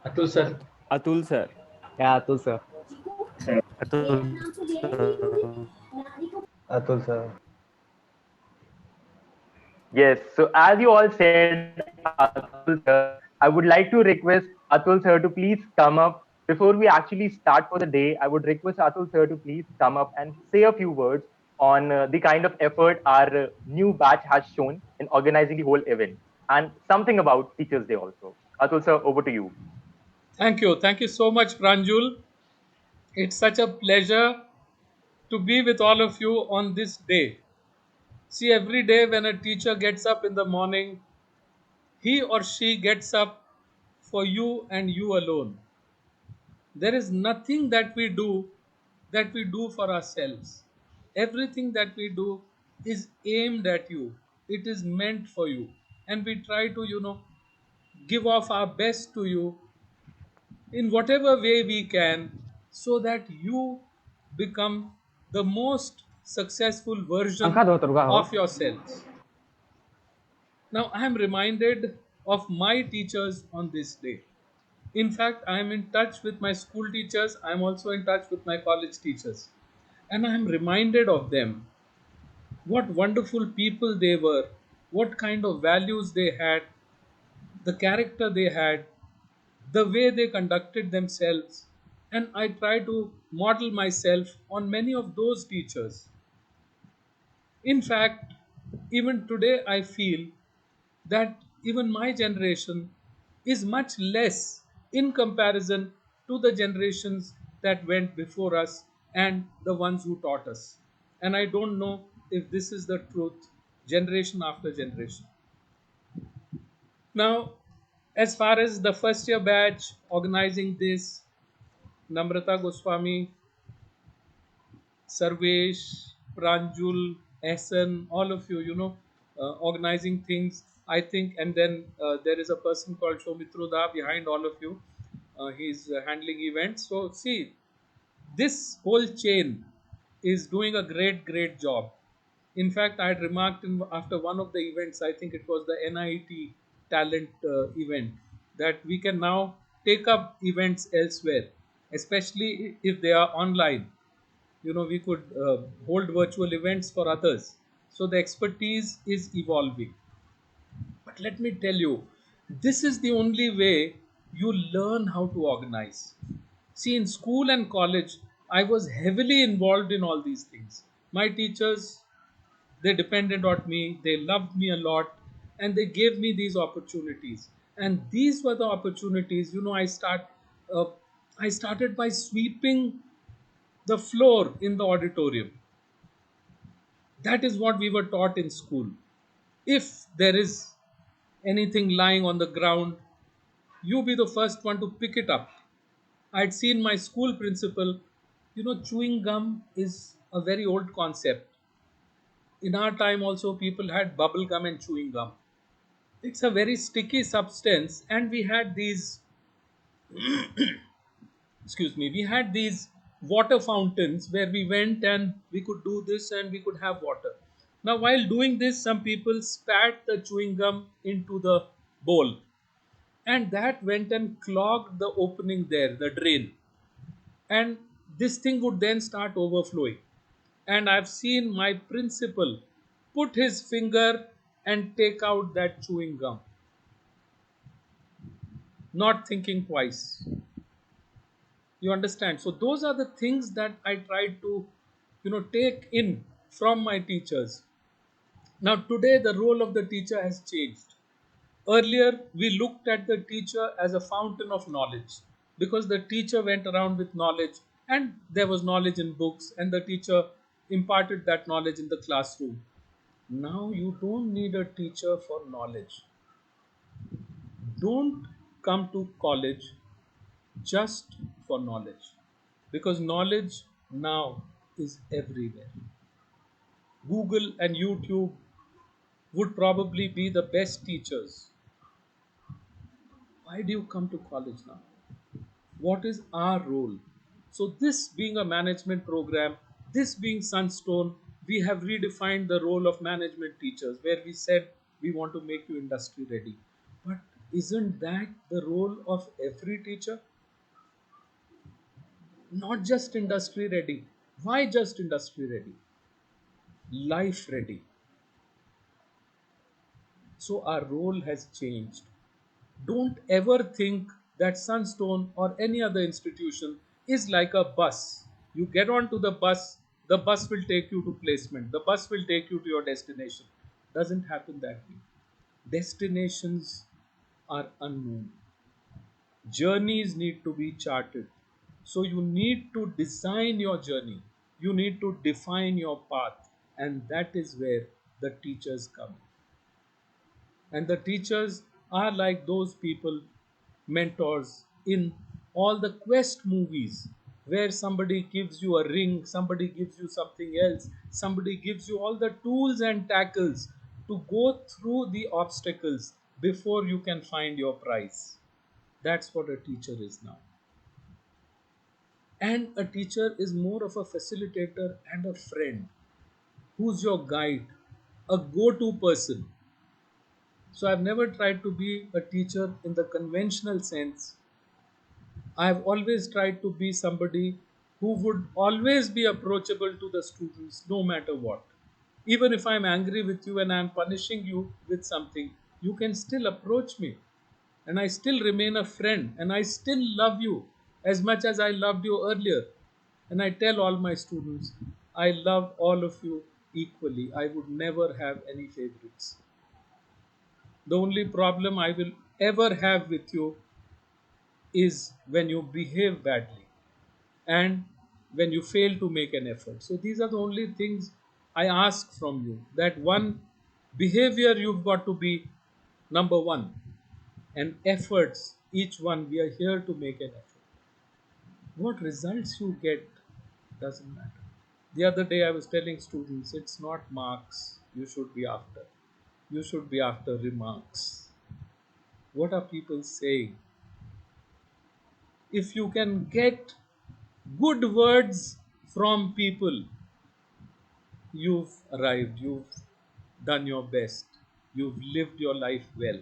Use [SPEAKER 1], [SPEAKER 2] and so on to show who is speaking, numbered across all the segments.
[SPEAKER 1] Atul sir.
[SPEAKER 2] Atul sir.
[SPEAKER 3] Yeah, Atul sir.
[SPEAKER 2] Atul sir.
[SPEAKER 3] Atul sir.
[SPEAKER 4] Yes, so as you all said, Atul sir, I would like to request Atul sir to please come up. Before we actually start for the day, I would request Atul sir to please come up and say a few words on the kind of effort our new batch has shown in organizing the whole event and something about Teachers' Day also. Atul sir, over to you.
[SPEAKER 5] Thank you. Thank you so much, Pranjul. It's such a pleasure to be with all of you on this day. See, every day when a teacher gets up in the morning, he or she gets up for you and you alone. There is nothing that we do for ourselves. Everything that we do is aimed at you. It is meant for you. And we try to, give off our best to you in whatever way we can so that you become the most successful version
[SPEAKER 3] Angkat dong tergah ho.
[SPEAKER 5] of yourselves. Now, I am reminded of my teachers on this day. In fact, I am in touch with my school teachers, I am also in touch with my college teachers, and I am reminded of them. What wonderful people they were, what kind of values they had, the character they had, the way they conducted themselves, and I try to model myself on many of those teachers. In fact, even today I feel that even my generation is much less in comparison to the generations that went before us and the ones who taught us. And I don't know if this is the truth generation after generation. Now, as far as the first year batch organizing this, Namrata Goswami, Sarvesh, Pranjul, Essen, all of you, organizing things. I think, and then there is a person called Shomitruda behind all of you. He's handling events. So, see, this whole chain is doing a great job. In fact, I had remarked after one of the events, I think it was the NIT talent event, that we can now take up events elsewhere, especially if they are online. We could hold virtual events for others. So the expertise is evolving. But let me tell you, this is the only way you learn how to organize. See, in school and college, I was heavily involved in all these things. My teachers, they depended on me, they loved me a lot, and they gave me these opportunities. And these were the opportunities. Uh, I started by sweeping the floor in the auditorium. That is what we were taught in school. If there is anything lying on the ground, you be the first one to pick it up. I'd seen my school principal, chewing gum is a very old concept. In our time, also, people had bubble gum and chewing gum. It's a very sticky substance, and we had these, excuse me, we had these water fountains where we went and we could do this and we could have water. Now, while doing this, some people spat the chewing gum into the bowl, and that went and clogged the opening there, the drain, and this thing would then start overflowing. And I've seen my principal put his finger and take out that chewing gum, not thinking twice. You understand? So those are the things that I tried to, take in from my teachers. Now today the role of the teacher has changed. Earlier we looked at the teacher as a fountain of knowledge, because the teacher went around with knowledge, and there was knowledge in books, and the teacher imparted that knowledge in the classroom. Now you don't need a teacher for knowledge. Don't come to college just for knowledge, because knowledge now is everywhere. Google and YouTube would probably be the best teachers. Why do you come to college now? What is our role? So, this being a management program, this being Sunstone, we have redefined the role of management teachers, where we said we want to make you industry ready. But isn't that the role of every teacher? Not just industry ready. Why just industry ready? Life ready. So our role has changed. Don't ever think that Sunstone or any other institution is like a bus. You get onto the bus will take you to placement, the bus will take you to your destination. Doesn't happen that way. Destinations are unknown. Journeys need to be charted. So you need to design your journey. You need to define your path. And that is where the teachers come. And the teachers are like those people, mentors in all the quest movies, where somebody gives you a ring, somebody gives you something else, somebody gives you all the tools and tackles to go through the obstacles before you can find your prize. That's what a teacher is now. And a teacher is more of a facilitator and a friend who's your guide, a go to person. So I've never tried to be a teacher in the conventional sense. I've always tried to be somebody who would always be approachable to the students no matter what. Even if I'm angry with you and I'm punishing you with something, you can still approach me. And I still remain a friend and I still love you as much as I loved you earlier. And I tell all my students, I love all of you equally. I would never have any favorites. The only problem I will ever have with you is when you behave badly and when you fail to make an effort. So these are the only things I ask from you. That one, behavior you've got to be number one, and efforts, each one, we are here to make an effort. What results you get doesn't matter. The other day I was telling students, it's not marks you should be after. You should be after remarks. What are people saying? If you can get good words from people, you've arrived, you've done your best, you've lived your life well.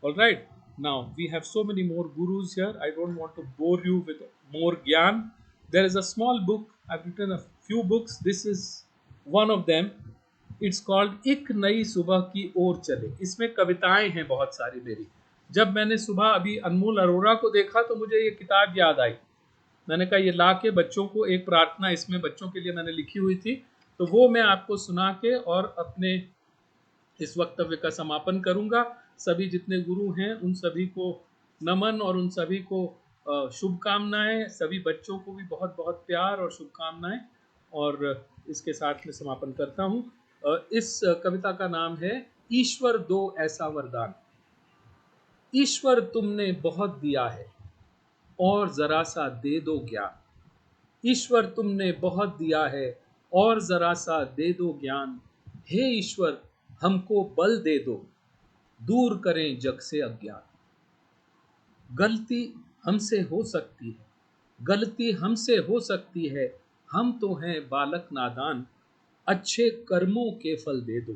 [SPEAKER 5] All right, now we have so many more gurus here. I don't want to bore you with more gyan. There is a small book, I've written a few books. This is one of them. It's called एक नई सुबह की ओर चले. इसमें कविताएं हैं बहुत सारी मेरी. जब मैंने सुबह अभी अनमोल अरोड़ा को देखा तो मुझे ये किताब याद आई. मैंने कहा ये ला के बच्चों को, एक प्रार्थना इसमें बच्चों के लिए मैंने लिखी हुई थी, तो वो मैं आपको सुना के और अपने इस वक्तव्य का समापन करूंगा. सभी जितने गुरु हैं उन सभी को नमन और उन सभी को शुभकामनाएं. सभी बच्चों को भी बहुत बहुत प्यार और शुभकामनाएं. और इसके साथ में समापन करता हूं. इस कविता का नाम है ईश्वर दो ऐसा वरदान. ईश्वर तुमने बहुत दिया है और जरा सा दे दो ज्ञान. ईश्वर तुमने बहुत दिया है और जरा सा दे दो ज्ञान. हे ईश्वर हमको बल दे दो, दूर करें जग से अज्ञान. गलती हमसे हो सकती है, गलती हमसे हो सकती है, हम तो हैं बालक नादान. अच्छे कर्मों के फल दे दो,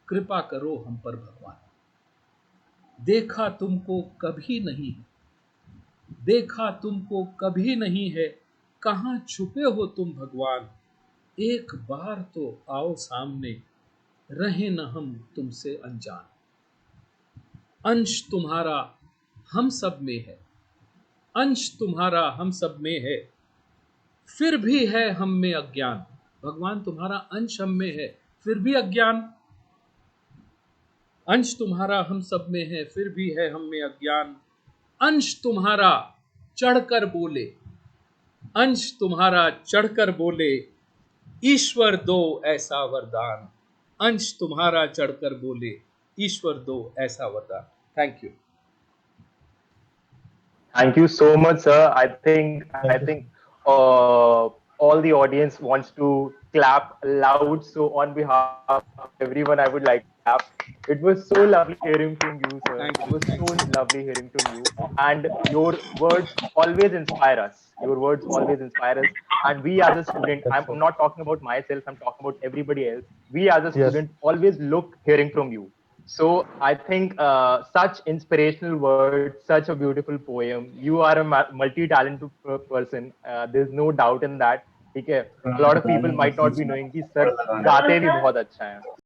[SPEAKER 5] कृपा करो हम पर भगवान. देखा तुमको कभी नहीं है, देखा तुमको कभी नहीं है, कहाँ छुपे हो तुम भगवान. एक बार तो आओ सामने, रहे न हम तुमसे अनजान. अंश तुम्हारा हम सब में है, अंश तुम्हारा हम सब में है, फिर भी है हम में अज्ञान. भगवान तुम्हारा अंश हम में है फिर भी अज्ञान. अंश तुम्हारा हम सब में है फिर भी है हम में अज्ञान. अंश तुम्हारा चढ़कर बोले, अंश तुम्हारा चढ़कर बोले, ईश्वर दो ऐसा वरदान. अंश तुम्हारा चढ़कर बोले, ईश्वर दो ऐसा वरदान. Thank you.
[SPEAKER 4] Thank you so much, sir. I think all the audience wants to clap loud. So on behalf of everyone, I would like to clap. It was so lovely hearing from you, sir.
[SPEAKER 5] Thank you.
[SPEAKER 4] It was so lovely hearing from you. And your words always inspire us. Your words always inspire us. And we as a student, I'm not talking about myself, I'm talking about everybody else. We as a student always look hearing from you. So I think such inspirational words, such a beautiful poem. You are a multi-talented person. There's no doubt in that. ठीक है. A lot of people might not be knowing कि sir गाते भी बहुत अच्छा है.